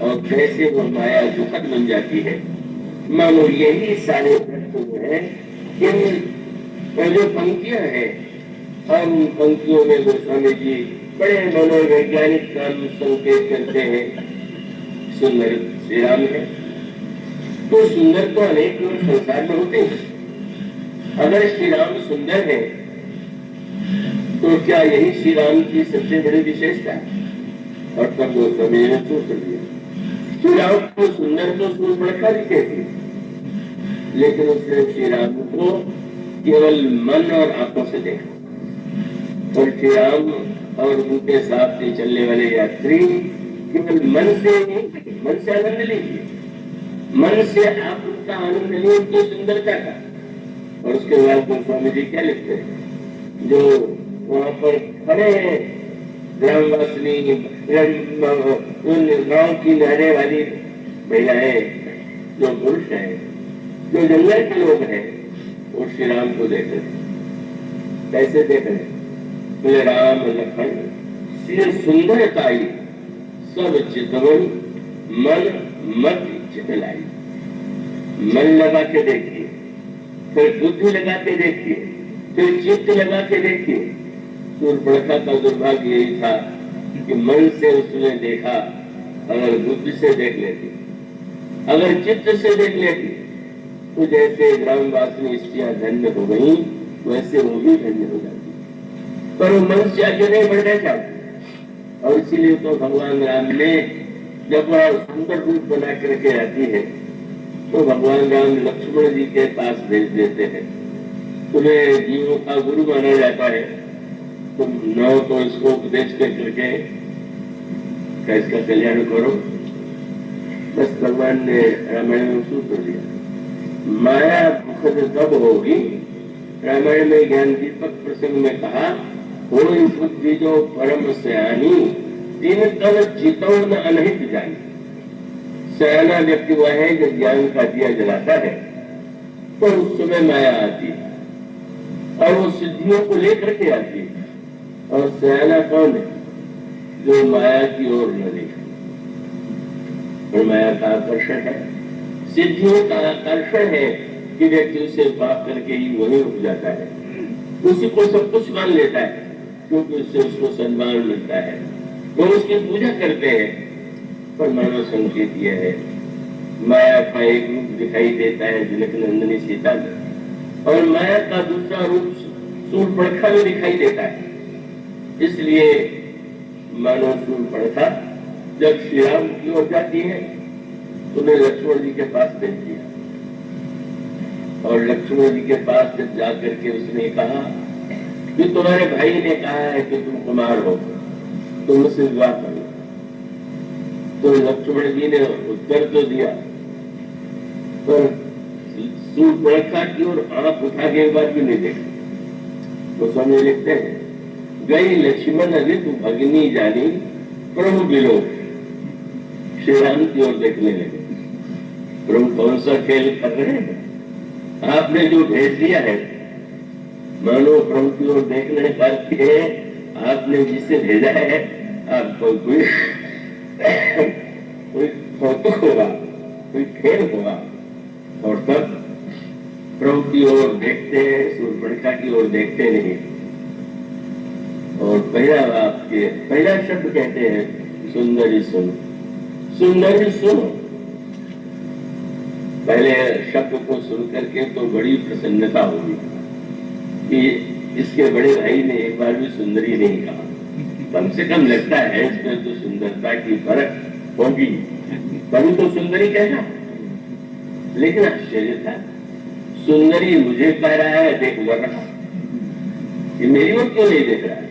और कैसे वो माया दुखद बन जाती है। मानो यही सारे प्रश्न हैं। इन जो पंक्तियां हैं और उन पंक्तियों में गोस्वामी जी बड़े मनोवैज्ञानिक नाम संकेत करते हैं। सुंदर श्री राम है तो सुंदर तो अनेक लोग संसार में होते हैं। अगर श्री राम सुंदर है तो क्या यही श्री राम की सबसे बड़ी विशेषता है? और तब गोस्वामी ने सोच लिया श्री राम को सुंदर तो सूर्यप्रखा भी कहती है, लेकिन उसने श्री राम को केवल मन और आंखों से देखा और श्री राम और उनके साथ से चलने वाले यात्री केवल मन से आनंद लीजिए, मन से आप उनका आनंद लीजिए उनकी सुंदरता का। और उसके बाद गोस्वामी जी क्या लिखते हैं, जो वहां पर खड़े हैं ग्रामवासिनी गांव की रहने वाली महिलाएं, जो पुरुष है, जो जंगल के लोग हैं, वो श्री राम को देख रहे। कैसे देख रहे? बोले राम लखन सिर सुंदरताई सब चितवन मन मत चितलाई। मन लगा के देखिए, फिर बुद्धि लगा के देखिए, फिर चित्त लगा के देखिए। सूर्यप्रखा का दुर्भाग्य यही था कि मन से उसने देखा, अगर बुद्धि से देख लेती, अगर चित्त से देख लेती तो जैसे ग्रामवासिनी स्त्रियां धन्य हो गई वैसे वो भी धन्य हो जाती, पर वो मन से आगे नहीं बढ़ना चाहती। और इसीलिए तो भगवान राम ने जब वह सुंदर रूप बना करके आती है तो भगवान राम लक्ष्मण जी के पास भेज देते हैं। तुम्हें जीवों का गुरु माना जाता है, तुम न तो इसको उपदेश करके इसका कल्याण करो। बस भगवान ने रामायण में सूत्र दिया, माया दुखद तब होगी। रामायण में ज्ञान दीपक प्रसंग में कहा, हो बुद्धि जो परम सयानी तीन तन चितौन अनहित जानी। सयाना व्यक्ति वह है जो ज्ञान का दिया जलाता है, तो उस समय माया आती है और वो सिद्धियों को लेकर के आती है। और सयाना कौन है? जो माया की ओर न देखे। और माया का आकर्षण है, सिद्धियों का आकर्षण है कि व्यक्ति उसे पाप करके ही वही रुक जाता है, उसी को सब कुछ मान लेता है क्योंकि उससे उसको सम्मान मिलता है, वो उसकी पूजा करते हैं। पर मानव संकेत यह है, माया का एक रूप दिखाई देता है जनक नंदिनी सीता में, और माया का दूसरा रूप सूर्यप्रखा में दिखाई देता है। इसलिए मानो सूर्यप्रखा जब श्री राम की ओर जाती है उन्हें लक्ष्मण जी के पास भेज दिया। और लक्ष्मण जी के पास जब जाकर के उसने कहा कि तुम्हारे भाई ने कहा है कि तुम कुमार हो, तुम मुझसे विवाह करो। तो लक्ष्मण जी ने उत्तर तो दिया, पर सूर्पणखा की ओर आंख उठा के एक बार भी नहीं देखा। तो स्वामी लिखते हैं, गई लक्ष्मण रित भगनी जानी प्रभु बिलो। श्री राम की ओर देखने लगे, प्रभु कौन सा खेल कर रहे हैं, आपने जो भेज दिया है, मानो प्रभु की ओर देखने करके आपने जिसे भेजा है, आपको कोई कौतुक होगा, कोई खेल होगा। और तब प्रभु की ओर देखते हैं, सूर्पणखा की ओर देखते नहीं। और पहला शब्द कहते हैं, सुंदरी सुन, सुंदरी सुनो। पहले शब्द को सुन करके तो बड़ी प्रसन्नता होगी कि इसके बड़े भाई ने एक बार भी सुंदरी नहीं कहा। कम से कम लगता है इसमें तो सुंदरता की फर्क होगी, तभी तो सुंदरी कहना। लेकिन आश्चर्य था, सुंदरी मुझे कह रहा है देख वरना, ये मेरी ओर क्यों नहीं देख रहा है।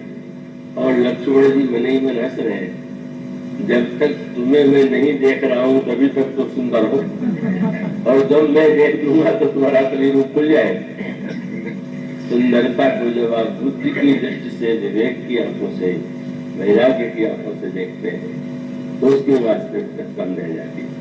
और लक्ष्मण जी मन ही मन हंस रहे हैं, जब तक तुम्हें मैं नहीं देख रहा हूं तभी तक तो सुंदर हो, और जब मैं देख लूंगा तो तुम्हारा शरीर खुल जाए। सुंदरता को जब आप बुद्धि की दृष्टि से, विवेक की आंखों से, वैराग्य की आंखों से देखते हैं तो उसकी वास्तविकता कम रह जाती है।